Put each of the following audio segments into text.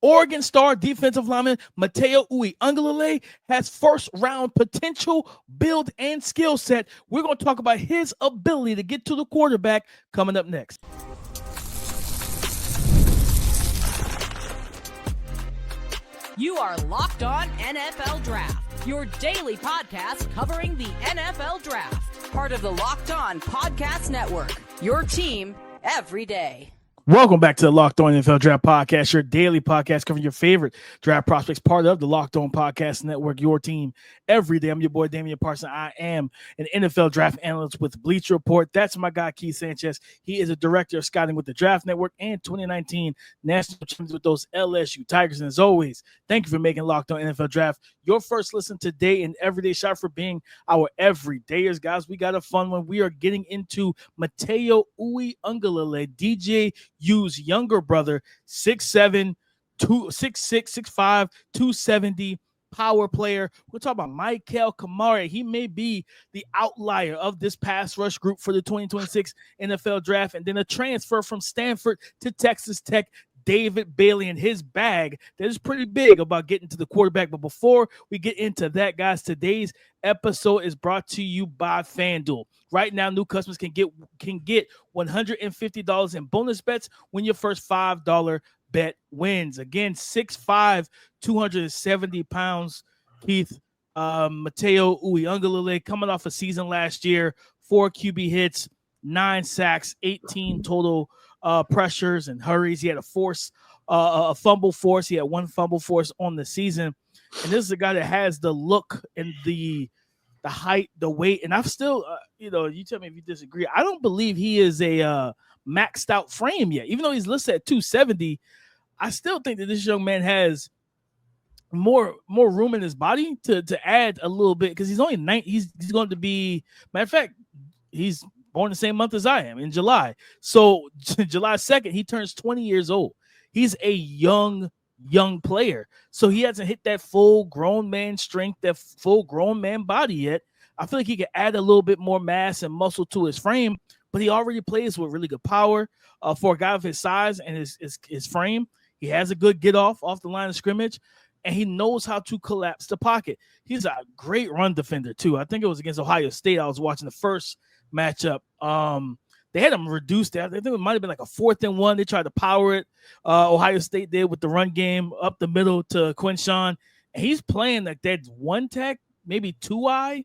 Oregon star defensive lineman Matayo Uiagalelei has first-round potential, build, and skill set. We're going to talk about his ability to get to the quarterback coming up next. You are Locked On NFL Draft, your daily podcast covering the NFL Draft. Part of the Locked On Podcast Network, your team every day. Welcome back to the Locked On NFL Draft Podcast, your daily podcast covering your favorite draft prospects, part of the Locked On Podcast Network, your team every day. I'm your boy, Damian Parson. I am an NFL draft analyst with Bleacher Report. That's my guy, Keith Sanchez. He is a director of scouting with the Draft Network and 2019 national champions with those LSU Tigers. And as always, thank you for making Locked On NFL Draft your first listen today and everyday shot for being our everydayers. Guys, we got a fun one. We are getting into Matayo Uiagalelei, DJU's younger brother, 6'7", 6'5", 270, power player. We're talking about Mikail Kamara. He may be the outlier of this pass rush group for the 2026 NFL Draft. And then a transfer from Stanford to Texas Tech, David Bailey, and his bag that is pretty big about getting to the quarterback. But before we get into that, guys, today's episode is brought to you by FanDuel. Right now, new customers can get $150 in bonus bets when your first $5 bet wins. Again, 6'5", 270 pounds, Keith, Matayo Uiagalelei, coming off a season last year, 4 QB hits, 9 sacks, 18 total pressures and hurries. He had a fumble force. He had 1 fumble force on the season. And this is a guy that has the look and the height, the weight. And I've still, you tell me if you disagree. I don't believe he is a maxed out frame yet. Even though he's listed at 270, I still think that this young man has more room in his body to add a little bit, because he's only 9. He's going to be, matter of fact, he's born the same month as I am, in July. So July 2nd, he turns 20 years old. He's a young player. So he hasn't hit that full grown man strength, that full grown man body yet. I feel like he could add a little bit more mass and muscle to his frame, but he already plays with really good power for a guy of his size and his frame. He has a good get off the line of scrimmage, and he knows how to collapse the pocket. He's a great run defender too. I think it was against Ohio State. I was watching the first matchup. They had him reduced. I think it might have been like a 4th and 1. They tried to power it. Ohio State did with the run game up the middle to Quinshawn. And he's playing like that 1 tech, maybe 2-eye.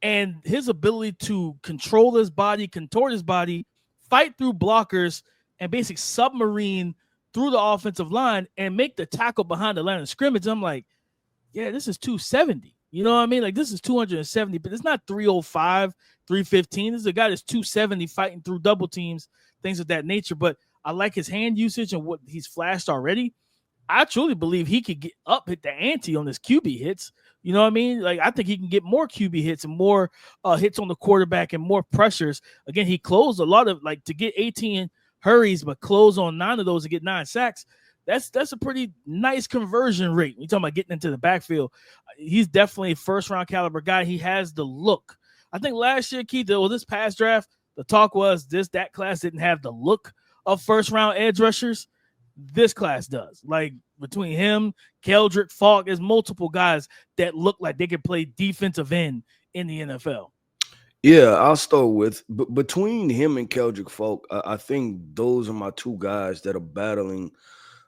And his ability to control his body, contort his body, fight through blockers, and basically submarine through the offensive line and make the tackle behind the line of scrimmage. I'm like, yeah, this is 270. You know what I mean? Like, this is 270, but it's not 305, 315. This is a guy that's 270 fighting through double teams, things of that nature. But I like his hand usage and what he's flashed already. I truly believe he could hit the ante on his QB hits. You know what I mean? Like, I think he can get more QB hits and more hits on the quarterback and more pressures. Again, he closed a lot of, like, to get 18 hurries, but close on 9 of those to get 9 sacks. That's a pretty nice conversion rate. You're talking about getting into the backfield. He's definitely a first-round caliber guy. He has the look. I think last year, Keith, this past draft, the talk was that class didn't have the look of first-round edge rushers. This class does. Like, between him, Keldrick, Falk, there's multiple guys that look like they could play defensive end in the NFL. Yeah, I'll start with between him and Keldrick Falk. I think those are my 2 guys that are battling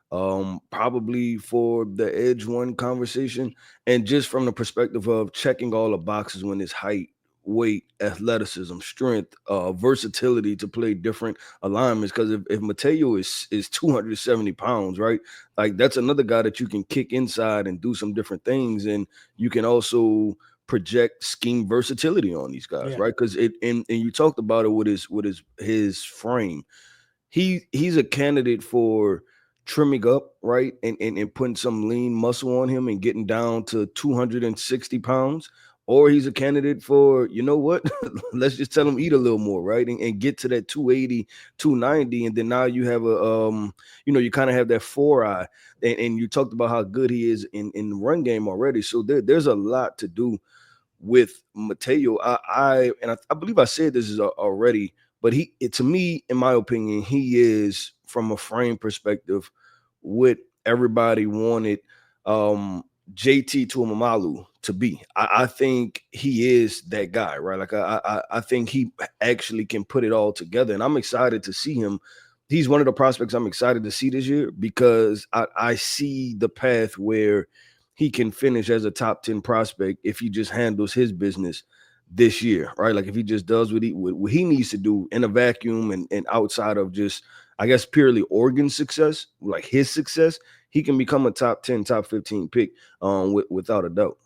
probably for the edge one conversation. And just from the perspective of checking all the boxes when it's height, weight, athleticism, strength, versatility to play different alignments. Because if Matayo is 270 pounds, right? Like, that's another guy that you can kick inside and do some different things. And you can also project scheme versatility on these guys, right? Because and you talked about it with his frame. He's a candidate for trimming up, right? And putting some lean muscle on him and getting down to 260 pounds. Or he's a candidate for, you know what, let's just tell him eat a little more, right? And get to that 280, 290. And then now you have you kind of have that 4-eye. And you talked about how good he is in the run game already. So there's a lot to do with Matayo. I believe I said this already, but to me, in my opinion, he is, from a frame perspective, with everybody wanted JT Tuimoloau to be. I think he is that guy, right? Like I think he actually can put it all together, and I'm excited to see him. He's one of the prospects I'm excited to see this year because I see the path where he can finish as a top 10 prospect if he just handles his business this year, right? Like if he just does what he needs to do in a vacuum and outside of just, I guess, purely Oregon success, like his success, he can become a top 10, top 15 pick without a doubt.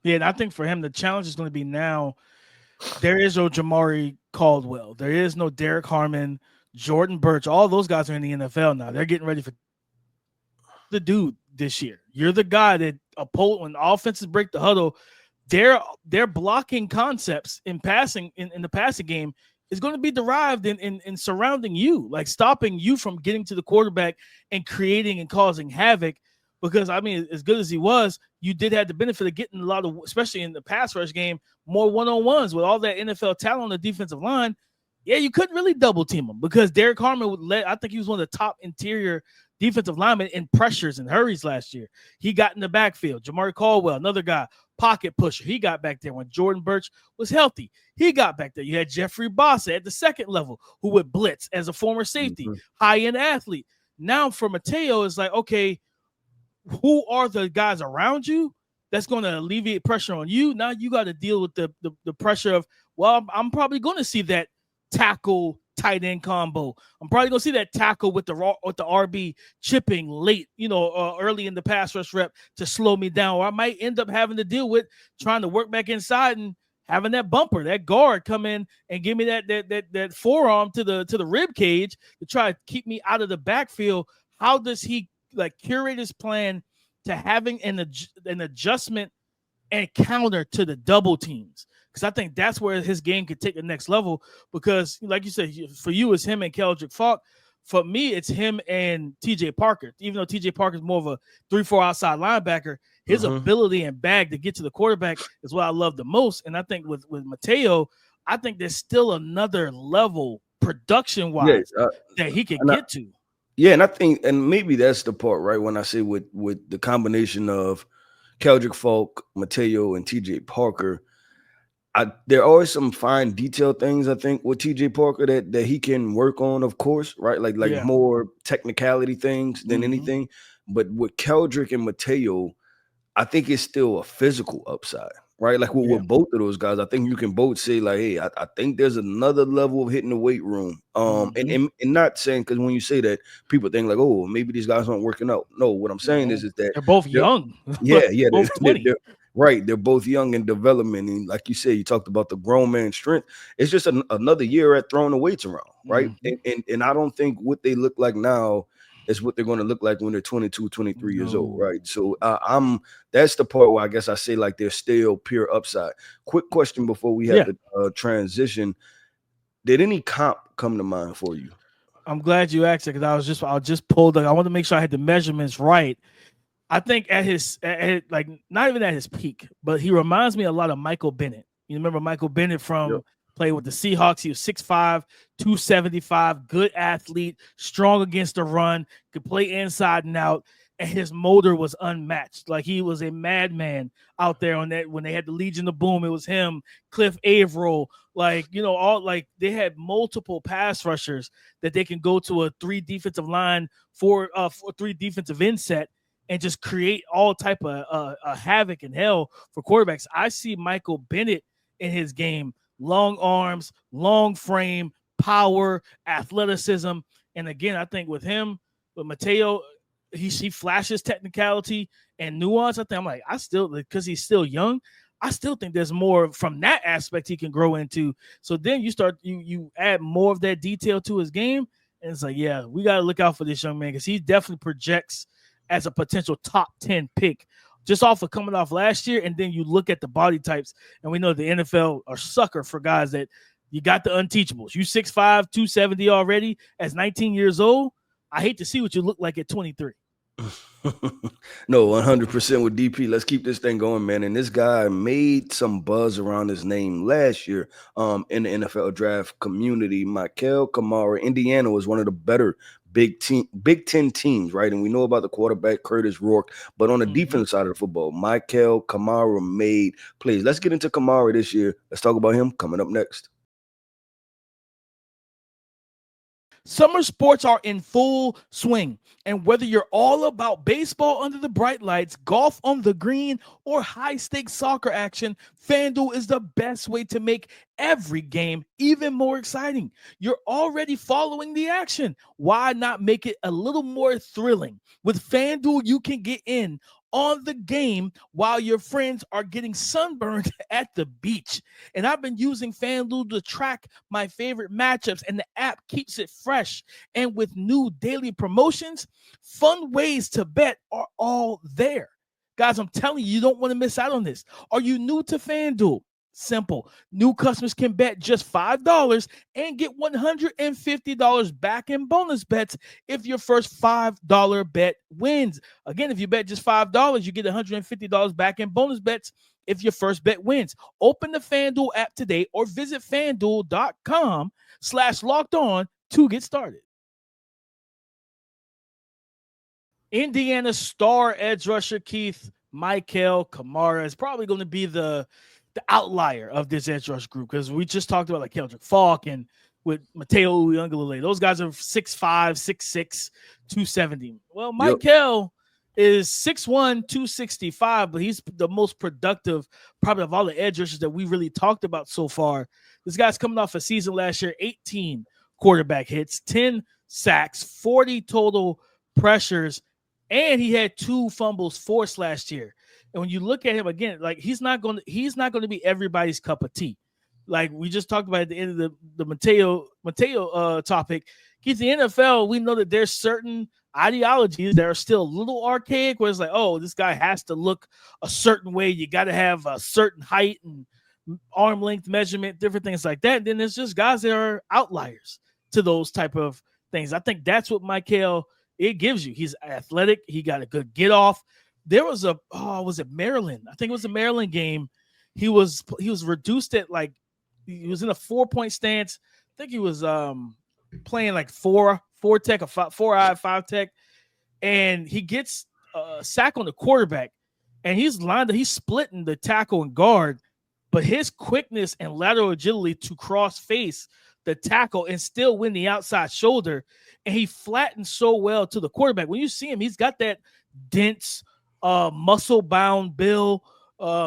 Yeah, and I think for him, the challenge is going to be now there is no Jamari Caldwell. There is no Derek Harmon, Jordan Birch. All those guys are in the NFL now. They're getting ready for the dude this year. You're the guy that when offenses break the huddle, their blocking concepts in passing in the passing game is going to be derived in surrounding you, like stopping you from getting to the quarterback and creating and causing havoc. Because, I mean, as good as he was, you did have the benefit of getting a lot of, especially in the pass rush game, more one-on-ones with all that NFL talent on the defensive line. Yeah, you couldn't really double team him because Derek Harmon I think he was one of the top interior defensive linemen in pressures and hurries last year. He got in the backfield. Jamari Caldwell, another guy, pocket pusher. He got back there when Jordan Birch was healthy. He got back there. You had Jeffrey Bossa at the second level who would blitz as a former safety, high-end athlete. Now for Matayo, it's like, okay, who are the guys around you that's going to alleviate pressure on you? Now you got to deal with the pressure of, well, I'm probably going to see that tackle tight end combo. I'm probably going to see that tackle with the RB chipping late, early in the pass rush rep to slow me down. Or I might end up having to deal with trying to work back inside and having that bumper, that guard come in and give me that forearm to the rib cage to try to keep me out of the backfield. How does he curate his plan to having an adjustment and counter to the double teams? Because I think that's where his game could take the next level. Because, like you said, for you, it's him and Keldrick Faulk. For me, it's him and TJ Parker. Even though TJ Parker is more of a 3-4 outside linebacker, his ability and bag to get to the quarterback is what I love the most. And I think with Matayo, I think there's still another level production-wise that he can get to. Yeah, and I think, and maybe that's the part, right, when I say with the combination of Keldrick Faulk, Matayo, and TJ Parker, there are some fine detail things, I think, with TJ Parker that he can work on, of course, right? Like more technicality things than anything. But with Keldrick and Matayo, I think it's still a physical upside, right? Like with both of those guys, I think you can both say, like, hey, I think there's another level of hitting the weight room. And not saying, because when you say that, people think like, oh, maybe these guys aren't working out. No, what I'm saying is that they're both young. Yeah, both 20. They're both young in development. And like you said, you talked about the grown man strength. It's just another year at throwing the weights around, right? And I don't think what they look like now is what they're going to look like when they're 22, 23 years old, right? So that's the part where I guess I say like they're still pure upside. Quick question before we have to transition. Did any comp come to mind for you? I'm glad you asked it because I just pulled I want to make sure I had the measurements right. I think at not even at his peak, but he reminds me a lot of Michael Bennett. You remember Michael Bennett from played with the Seahawks. He was 6'5", 275, good athlete, strong against the run, could play inside and out, and his motor was unmatched. Like he was a madman out there on that when they had the Legion of Boom. It was him, Cliff Averill, they had multiple pass rushers that they can go to a 3 defensive line for 3 defensive end set and just create all type of havoc and hell for quarterbacks. I see Michael Bennett in his game. Long arms, long frame, power, athleticism. And again, I think with him, with Matayo, he flashes technicality and nuance. Because he's still young, I still think there's more from that aspect he can grow into. So then you add more of that detail to his game. And it's like, yeah, we got to look out for this young man because he definitely projects as a potential top 10 pick. Just off of coming off last year, and then you look at the body types, and we know the NFL are sucker for guys that you got the unteachables. You 6'5", 270 already as 19 years old. I hate to see what you look like at 23. No, 100% with DP. Let's keep this thing going, man. And this guy made some buzz around his name last year in the NFL draft community. Mikail Kamara, Indiana was one of the better Big Ten teams, right? And we know about the quarterback, Curtis Rourke, but on the defense side of the football, Mikail Kamara made plays. Let's get into Kamara this year. Let's talk about him coming up next. Summer sports are in full swing, and whether you're all about baseball under the bright lights, golf on the green, or high-stakes soccer action, FanDuel is the best way to make every game even more exciting. You're already following the action. Why not make it a little more thrilling? With FanDuel, you can get in on the game while your friends are getting sunburned at the beach. And I've been using FanDuel to track my favorite matchups, and the app keeps it fresh. And with new daily promotions, fun ways to bet are all there. Guys, I'm telling you, you don't want to miss out on this. Are you new to FanDuel? Simple. New customers can bet just $5 and get $150 back in bonus bets if your first $5 bet wins. Again, if you bet just $5, you get $150 back in bonus bets if your first bet wins. Open the FanDuel app today or visit FanDuel.com/locked-on to get started. Indiana star edge rusher Keith Mikail Kamara is probably going to be the outlier of this edge rush group, because we just talked about like Keldrick Falk and with Matayo Uiagalelei. Those guys are 6'5", 6'6", 270. Well, Mikail is 6'1", 265, but he's the most productive probably of all the edge rushers that we really talked about so far. This guy's coming off a season last year, 18 quarterback hits, 10 sacks, 40 total pressures, and he had 2 fumbles forced last year. And when you look at him again, like he's not going to be everybody's cup of tea. Like we just talked about at the end of the Matayo topic. He's the NFL. We know that there's certain ideologies that are still a little archaic, where it's like, oh, this guy has to look a certain way. You got to have a certain height and arm length measurement, different things like that. And then there's just guys that are outliers to those type of things. I think that's what Mikail it gives you. He's athletic. He got a good get off. There was was it Maryland? I think it was a Maryland game. He was reduced at like, he was in a 4-point stance. I think he was playing like 4 tech or 5 tech, and he gets a sack on the quarterback, and he's splitting the tackle and guard, but his quickness and lateral agility to cross face the tackle and still win the outside shoulder, and he flattened so well to the quarterback. When you see him, he's got that dense, muscle-bound build,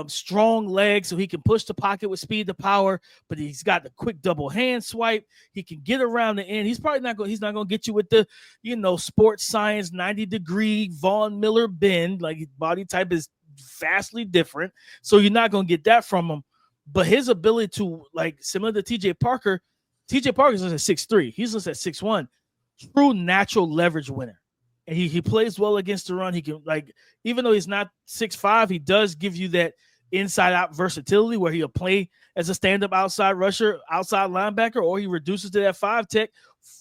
strong legs, so he can push the pocket with speed to power, but he's got the quick double hand swipe. He can get around the end. He's not going to get you with the, sports science 90-degree Von Miller bend. Like his body type is vastly different, so you're not going to get that from him. But his ability to, like, similar to TJ Parker's at 6'3". He's just at 6'1". True natural leverage winner. And he plays well against the run. He can, like, even though he's not 6'5", he does give you that inside-out versatility where he'll play as a stand-up outside rusher, outside linebacker, or he reduces to that 5 tech,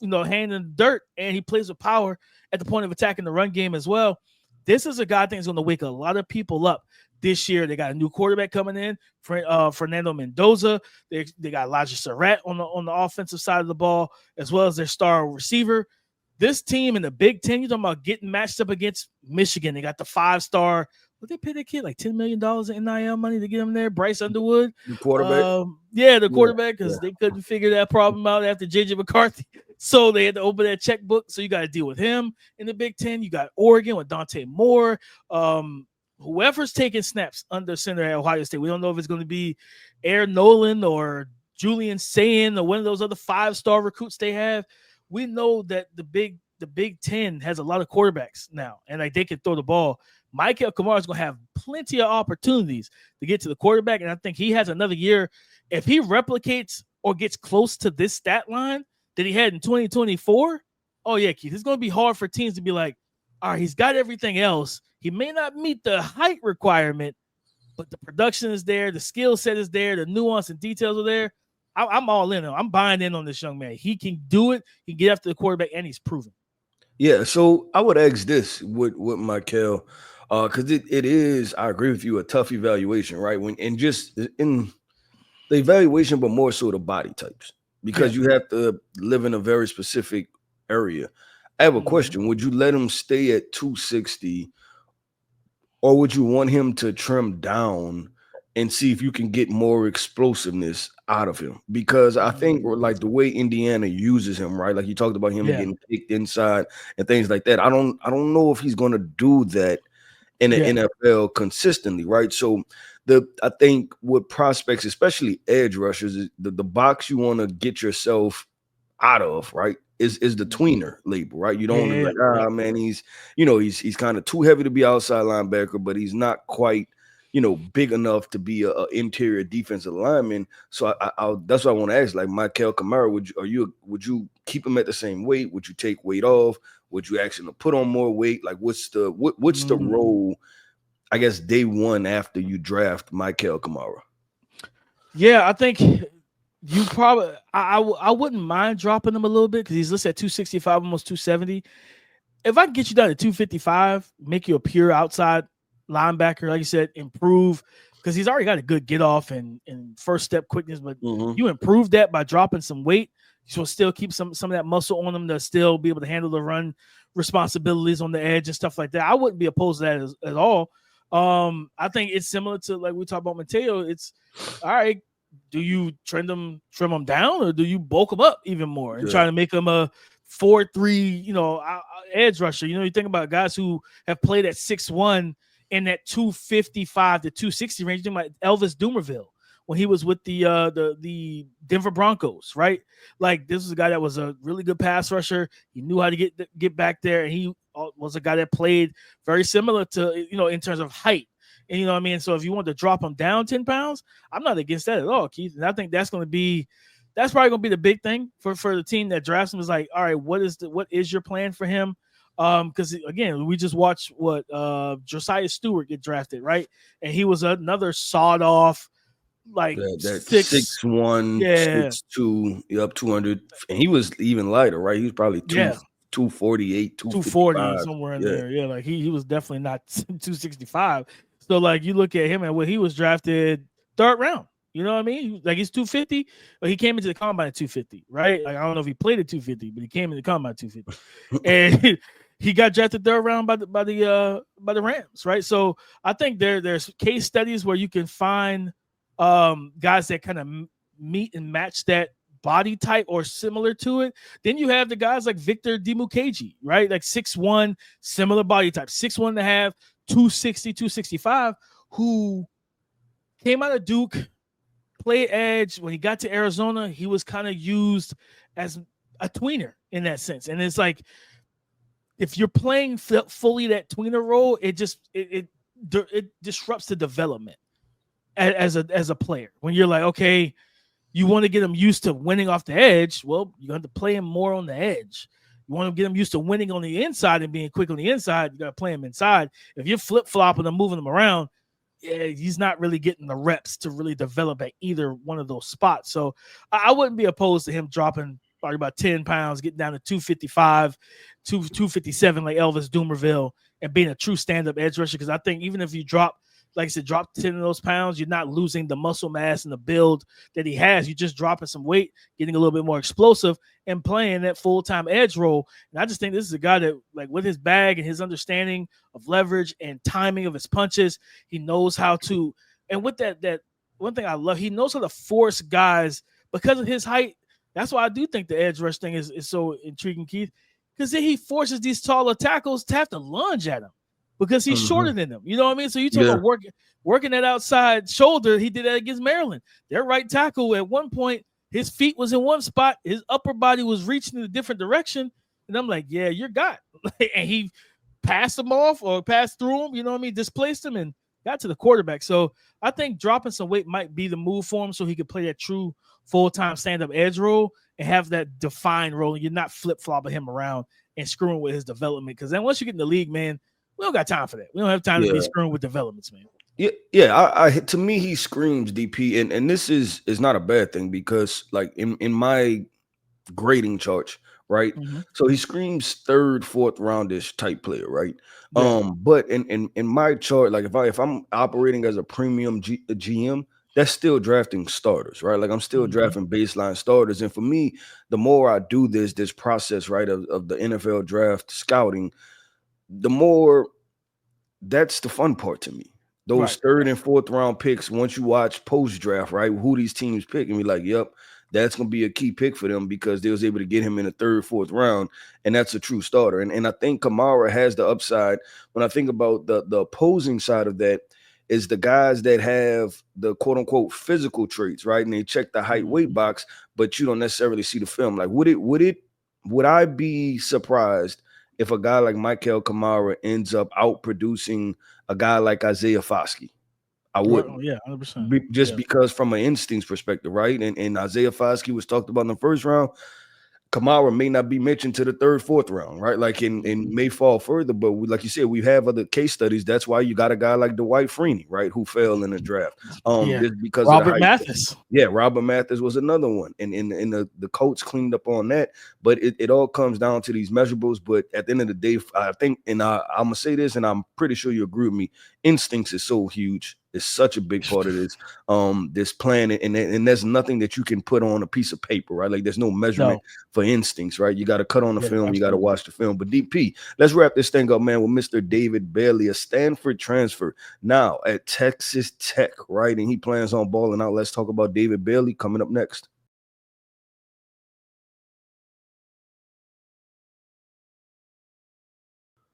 hand in the dirt, and he plays with power at the point of attack in the run game as well. This is a guy I think is going to wake a lot of people up this year. They got a new quarterback coming in, Fernando Mendoza. They got Elijah Surratt on the offensive side of the ball, as well as their star receiver. This team in the Big Ten, you're talking about getting matched up against Michigan. They got the 5-star. What they pay that kid? Like $10 million in NIL money to get him there? Bryce Underwood. The quarterback? The quarterback, because they couldn't figure that problem out after J.J. McCarthy. So they had to open that checkbook. So you got to deal with him in the Big Ten. You got Oregon with Dante Moore. Whoever's taking snaps under center at Ohio State. We don't know if it's going to be Aaron Nolan or Julian Sayin or one of those other 5-star recruits they have. We know that the Big Ten has a lot of quarterbacks now, and like they can throw the ball. Mikail Kamara is going to have plenty of opportunities to get to the quarterback, and I think he has another year. If he replicates or gets close to this stat line that he had in 2024, oh yeah, Keith, it's going to be hard for teams to be like, all right, he's got everything else. He may not meet the height requirement, but the production is there, the skill set is there, the nuance and details are there. I'm all in. I'm buying in on this young man. He can do it. He can get after the quarterback, and he's proven. Yeah, so I would ask this with Mikail, because it is, I agree with you, a tough evaluation, right? And just in the evaluation, but more so the body types, because you have to live in a very specific area. I have a question. Would you let him stay at 260, or would you want him to trim down and see if you can get more explosiveness out of him? Because I think like the way Indiana uses him, right? Like you talked about him getting kicked inside and things like that. I don't know if he's going to do that in the NFL consistently, right? So I think with prospects, especially edge rushers, is the box you want to get yourself out of, right, is the tweener label, right? You don't want to be like, man, he's kind of too heavy to be outside linebacker, but he's not quite, big enough to be a interior defensive lineman. So that's what I want to ask. Like Mikail Kamara, would you keep him at the same weight? Would you take weight off? Would you ask him to put on more weight? Like what's the role, I guess, day one after you draft Mikail Kamara? Yeah, I think you probably I wouldn't mind dropping him a little bit because he's listed at 265, almost 270. If I can get you down to 255, make you a pure outside linebacker, like you said, improve, because he's already got a good get off and first step quickness, but you improve that by dropping some weight. You will still keep some of that muscle on him to still be able to handle the run responsibilities on the edge and stuff like that. I wouldn't be opposed to that at all. I think it's similar to like we talked about Matayo. It's all right. Do you trim him down, or do you bulk him up even more and try to make him a 4-3, edge rusher? You think about guys who have played at 6'1" in that 255 to 260 range. You think about Elvis Dumervil when he was with the Denver Broncos, right? Like this was a guy that was a really good pass rusher. He knew how to get back there, and he was a guy that played very similar to, in terms of height. And you know what I mean? So if you want to drop him down 10 pounds, I'm not against that at all, Keith. And I think that's probably going to be the big thing for the team that drafts him, is like, all right, what is your plan for him? Because again, we just watched Josiah Stewart get drafted, right? And he was another sawed off, like that 6'1", 6'2", up 200, and he was even lighter, right? He was probably 248, 240 somewhere in there. Yeah, like he was definitely not 265. So like you look at him and when he was drafted 3rd round, you know what I mean? Like he's 250, but he came into the combine at 250, right? Like I don't know if he played at 250, but he came in the combine at 250, and he got drafted 3rd round by the Rams, right? So I think there's case studies where you can find guys that kind of meet and match that body type or similar to it. Then you have the guys like Victor Dimukeji, right? Like 6'1", similar body type, 6'1.5", 260, 265, who came out of Duke, played edge. When he got to Arizona, he was kind of used as a tweener in that sense. And it's like, if you're playing fully that tweener role, it disrupts the development as a player. When you're like, okay, you want to get him used to winning off the edge, well, you have to play him more on the edge. You want to get him used to winning on the inside and being quick on the inside, you got to play him inside. If you're flip-flopping and moving him around, he's not really getting the reps to really develop at either one of those spots. So I wouldn't be opposed to him dropping probably about 10 pounds, getting down to 255, 257 like Elvis Dumervil, and being a true stand-up edge rusher. Because I think even if you drop, like I said, drop 10 of those pounds, you're not losing the muscle mass and the build that he has. You're just dropping some weight, getting a little bit more explosive, and playing that full-time edge role. And I just think this is a guy that, like, with his bag and his understanding of leverage and timing of his punches, he knows how to. And with that one thing I love, he knows how to force guys because of his height. That's why I do think the edge rush thing is so intriguing, Keith, because then he forces these taller tackles to have to lunge at him, because he's shorter than them. You know what I mean? So you talk about working that outside shoulder. He did that against Maryland. Their right tackle, at one point, his feet was in one spot. His upper body was reaching in a different direction. And I'm like, yeah, you're got. And he passed him off or passed through him, you know what I mean? Displaced him and got to the quarterback. So I think dropping some weight might be the move for him so he could play that true full-time stand-up edge role and have that defined role. And you're not flip-flopping him around and screwing with his development. Because then once you get in the league, man, we don't got time for that. We don't have time to be screwing with developments, man. Yeah. I to me, he screams DP, and this is not a bad thing, because like in my grading charts, right? So he screams 3rd, 4th roundish type player, right? But in my chart, like if I'm operating as a premium GM, that's still drafting starters, right? Like I'm still drafting baseline starters. And for me, the more I do this process, right, of the NFL draft scouting, the more that's the fun part to me. Those third and fourth round picks, once you watch post draft, right, who these teams pick, and be like, yep, that's going to be a key pick for them because they was able to get him in the third, fourth round, and that's a true starter. And I think Kamara has the upside. When I think about the opposing side of that, is the guys that have the quote unquote physical traits, right? And they check the height weight box, but you don't necessarily see the film. Like, would I be surprised if a guy like Mikail Kamara ends up outproducing a guy like Isaiah Foskey? I wouldn't. Yeah, 100%. Because from an instincts perspective, right? And Isaiah Foskey was talked about in the first round. Kamara may not be mentioned to the third, fourth round, right? Like, and may fall further, but like you said, we have other case studies. That's why you got a guy like Dwight Freeney, right, who fell in the draft. Just because Robert of the Mathis. Yeah, Robert Mathis was another one, and the Colts cleaned up on that. But it all comes down to these measurables. But at the end of the day, I think, and I'm gonna say this, and I'm pretty sure you agree with me. Instincts is so huge. It's such a big part of this plan, and there's nothing that you can put on a piece of paper, right? Like there's no measurement for instincts, right? You got to cut on the film, absolutely. You got to watch the film. But DP, let's wrap this thing up, man, with Mr. David Bailey, a Stanford transfer, now at Texas Tech, right? And he plans on balling out. Let's talk about David Bailey coming up next.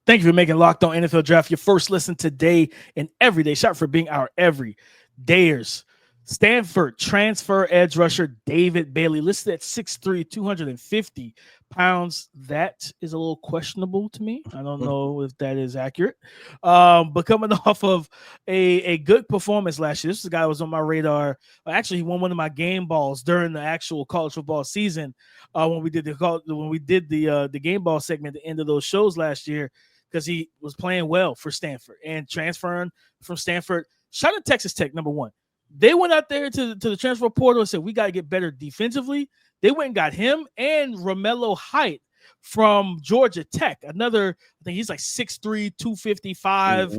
Thank you for making Locked On NFL Draft your first listen today and every day. Shout out for being our everydayers. Stanford transfer edge rusher David Bailey, listed at 6'3", 250 pounds. That is a little questionable to me. I don't know if that is accurate. But coming off of a good performance last year, this guy was on my radar. Actually, he won one of my game balls during the actual college football season when we did the game ball segment at the end of those shows last year, because he was playing well for Stanford and transferring from Stanford. Shout out to Texas Tech, number one. They went out there to the transfer portal and said, we got to get better defensively. They went and got him and Romello Height from Georgia Tech. Another, I think he's like 6'3", 255,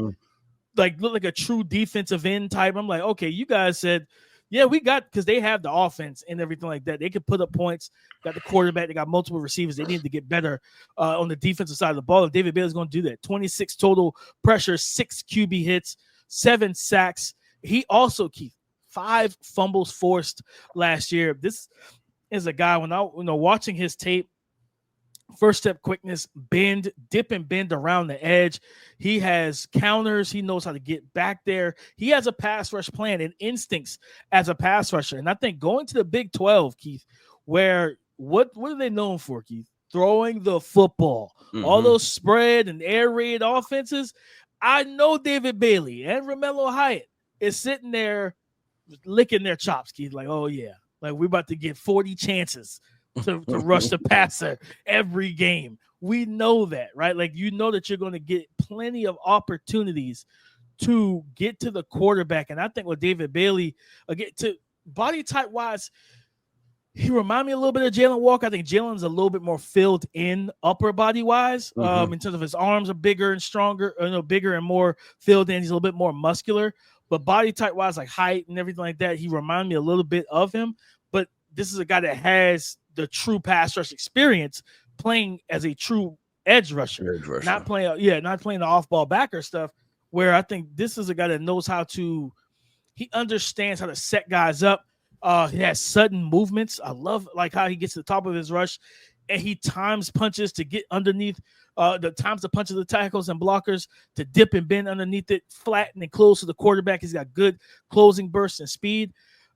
like look like a true defensive end type. I'm like, okay, you guys said, yeah, we got, because they have the offense and everything like that. They can put up points, got the quarterback, they got multiple receivers. They need to get better on the defensive side of the ball. If David Bailey's going to do that, 26 total pressure, 6 QB hits, 7 sacks. He also, Keith, 5 fumbles forced last year. This is a guy, when I watching his tape, first step quickness, bend, dip and bend around the edge. He has counters. He knows how to get back there. He has a pass rush plan and instincts as a pass rusher. And I think going to the Big 12, Keith, where what are they known for, Keith? Throwing the football. All those spread and air raid offenses. I know David Bailey and Romello Height is sitting there licking their chops, Keith. Like, oh, yeah. Like, we're about to get 40 chances to rush the passer every game. We know that, right? Like, you know that you're going to get plenty of opportunities to get to the quarterback. And I think with David Bailey, again, to body type wise, he reminded me a little bit of Jalen Walker. I think Jalen's a little bit more filled in upper body wise, in terms of his arms are bigger and stronger, bigger and more filled in. He's a little bit more muscular, but body type wise, like height and everything like that, he reminded me a little bit of him. But this is a guy that has the true pass rush experience, playing as a true edge rusher. Not playing the off-ball backer stuff, where I think this is a guy that knows he understands how to set guys up. He has sudden movements. I love like how he gets to the top of his rush, and he times punches to get underneath the punches the tackles and blockers to dip and bend underneath it, flatten and close to the quarterback. He's got good closing bursts and speed.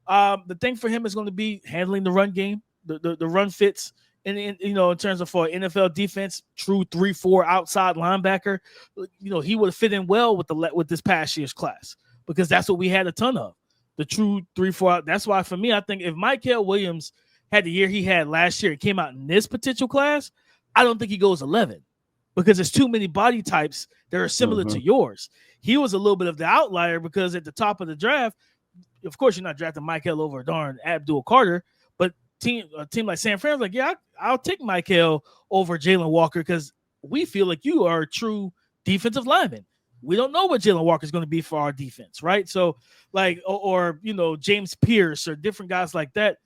The thing for him is going to be handling the run game. The run fits, and in terms of for NFL defense, true 3-4 outside linebacker, he would fit in well with this past year's class, because that's what we had a ton of, the true 3-4. That's why for me, I think if Mikail Williams had the year he had last year, it came out in this potential class, I don't think he goes 11, because there's too many body types that are similar to yours. He was a little bit of the outlier because at the top of the draft, of course, you're not drafting Mikail over darn Abdul Carter, but a team like San Fran's like, yeah, I'll take Mikail over Jalen Walker, because we feel like you are a true defensive lineman. we don't know what Jalen Walker is going to be for our defense, right? So, like, or James Pierce or different guys like that.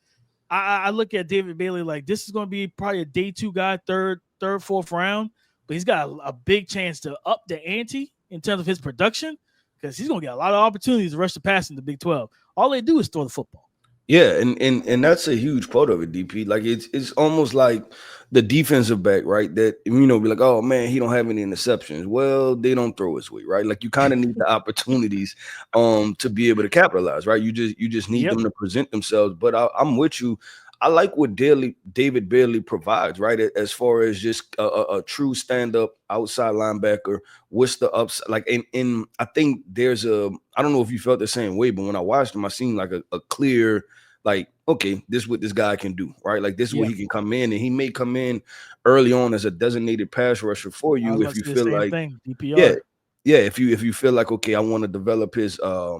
I look at David Bailey like this is going to be probably a day 2 guy, third, fourth round, but he's got a big chance to up the ante in terms of his production because he's going to get a lot of opportunities to rush the pass in the Big 12. All they do is throw the football. Yeah, and that's a huge part of it, DP. Like it's almost like the defensive back, right? That be like, oh man, he don't have any interceptions. Well, they don't throw his way, right? Like you kind of need the opportunities to be able to capitalize, right? You just need them to present themselves. But I'm with you. I like what David Bailey provides, right? As far as just a true stand-up outside linebacker. What's the upside? Like, and I think there's I don't know if you felt the same way, but when I watched him, I seen like a clear, like, okay, this is what this guy can do, right? Like, this is where he can come in, and he may come in early on as a designated pass rusher for you if you feel like, DPR. Yeah, if you feel like, okay, I want to develop his, I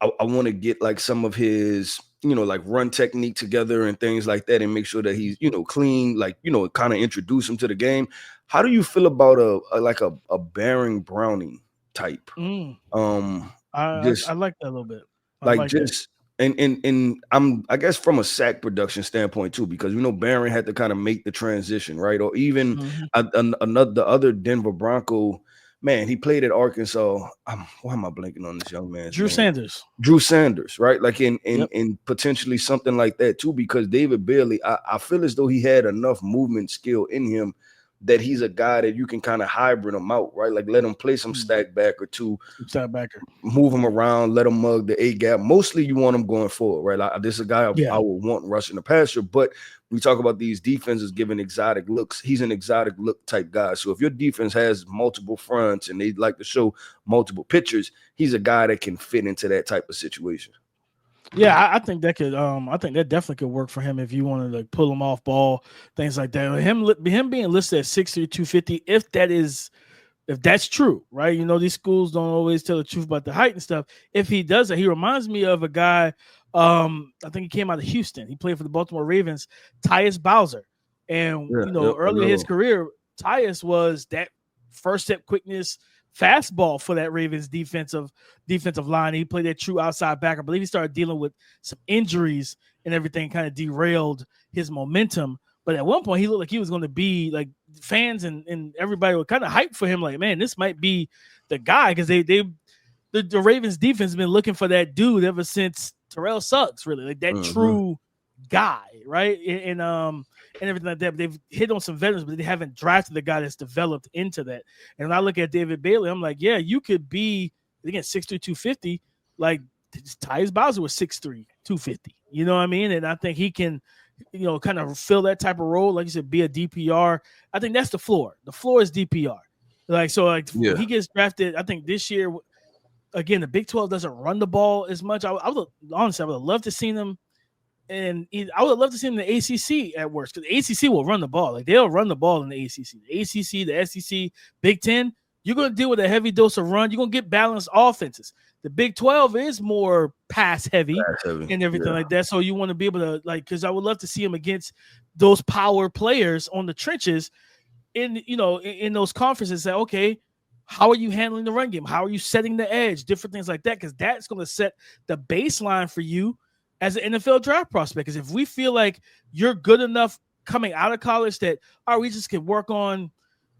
want to get like some of his, like run technique together and things like that, and make sure that he's, clean, like, kind of introduce him to the game. How do you feel about a Baron Browning type? I like that a little bit. And I guess from a sack production standpoint too, because Baron had to kind of make the transition, right? Or even the other Denver Bronco. Man, he played at Arkansas. Why am I blanking on this young man? Drew Sanders, right? Like in potentially something like that too, because David Bailey, I feel as though he had enough movement skill in him that he's a guy that you can kind of hybrid him out, right? Like let him play some stack back or two, move him around, let him mug the A gap. Mostly you want him going forward, right? This is a guy I would want rushing the passer, but we talk about these defenses giving exotic looks. He's an exotic look type guy. So if your defense has multiple fronts and they like to show multiple pictures, he's a guy that can fit into that type of situation. Yeah, I think that could. I think that definitely could work for him if you wanted to pull him off ball, things like that. Him being listed at 6'3", 250, if that's true, right? These schools don't always tell the truth about the height and stuff. If he does it, he reminds me of a guy. I think he came out of Houston. He played for the Baltimore Ravens, Tyus Bowser, and early in his career, Tyus was that first step quickness fastball for that Ravens defensive line. He played that true outside back. I believe he started dealing with some injuries and everything kind of derailed his momentum. But at one point, he looked like he was going to be like fans and everybody were kind of hyped for him. Like, man, this might be the guy because the Ravens defense has been looking for that dude ever since Terrell Suggs, really, like that true guy, right? And everything like that. But they've hit on some veterans, but they haven't drafted the guy that's developed into that. And when I look at David Bailey, I'm like, yeah, you could be, again, 6'3", 250, like Tyus Bowser was 6'3", 250. You know what I mean? And I think he can, kind of fill that type of role. Like you said, be a DPR. I think that's the floor. The floor is DPR. When he gets drafted, I think this year, again, the Big 12 doesn't run the ball as much. I would have loved to see them. And I would love to see him in the ACC at worst, because the ACC will run the ball. Like, they'll run the ball in the ACC. The ACC, the SEC, Big 10, you're going to deal with a heavy dose of run. You're going to get balanced offenses. The Big 12 is more pass heavy and everything like that. So you want to be able to, because I would love to see him against those power players on the trenches in those conferences. Say, okay, how are you handling the run game? How are you setting the edge? Different things like that, because that's going to set the baseline for you as an NFL draft prospect. Because if we feel like you're good enough coming out of college that, all right, we just can work on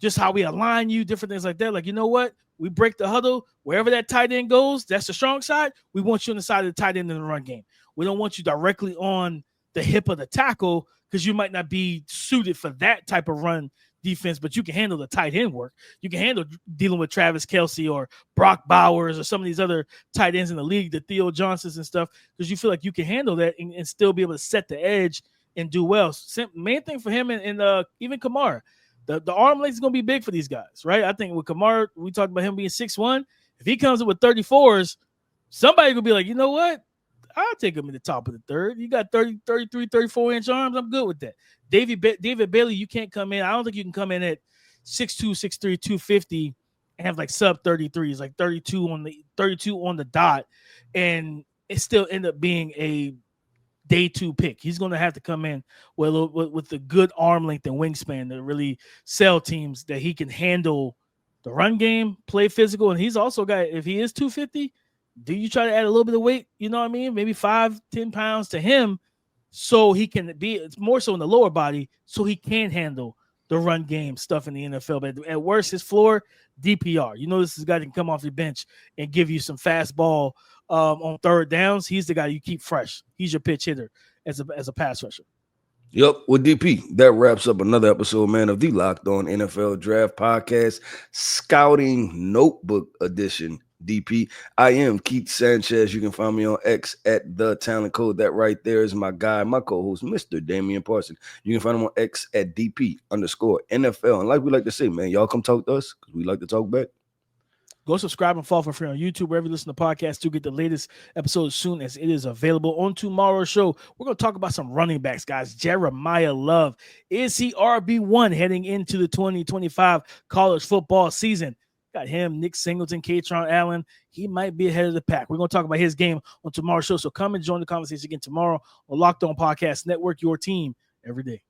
just how we align you, different things like that. Like, you know what? We break the huddle. Wherever that tight end goes, that's the strong side. We want you on the side of the tight end in the run game. We don't want you directly on the hip of the tackle because you might not be suited for that type of run defense, but you can handle the tight end work. You can handle dealing with Travis Kelce or Brock Bowers or some of these other tight ends in the league, the Theo Johnsons and stuff, because you feel like you can handle that and still be able to set the edge and do well. Main thing for him and even Kamara, the arm length is going to be big for these guys, right? I think with Kamara, we talked about him being 6'1". If he comes in with 34s, somebody will be like, you know what? I'll take him in the top of the third. You got 30, 33, 34-inch arms. I'm good with that. David Bailey, you can't come in. I don't think you can come in at 6'2", 6'3", 250 and have like sub 33s, like 32 on the dot, and it still end up being a day 2 pick. He's going to have to come in with a good arm length and wingspan to really sell teams that he can handle the run game, play physical, and he's also got, if he is 250, do you try to add a little bit of weight? You know what I mean? Maybe 5-10 pounds to him so he can be, it's more so in the lower body, so he can handle the run game stuff in the NFL. But at worst, his floor, DPR. You know, this is a guy that can come off your bench and give you some fast ball on third downs. He's the guy you keep fresh. He's your pitch hitter as a pass rusher. Yep, with DP, that wraps up another episode, man, of the Locked On NFL Draft Podcast, Scouting Notebook Edition. DP, I am Keith Sanchez. You can find me on X at The Talent Code. That right there is my guy, my co-host, Mr. Damian Parson. You can find him on X at DP_NFL. And like we like to say, man, y'all come talk to us because we like to talk back. Go subscribe and follow for free on YouTube, wherever you listen to podcasts, to get the latest episode as soon as it is available. On tomorrow's show, we're going to talk about some running backs, guys. Jeremiah Love. Is he RB1 heading into the 2025 college football season? Got him, Nick Singleton, Katron Allen. He might be ahead of the pack. We're going to talk about his game on tomorrow's show. So come and join the conversation again tomorrow on Locked On Podcast Network, your team every day.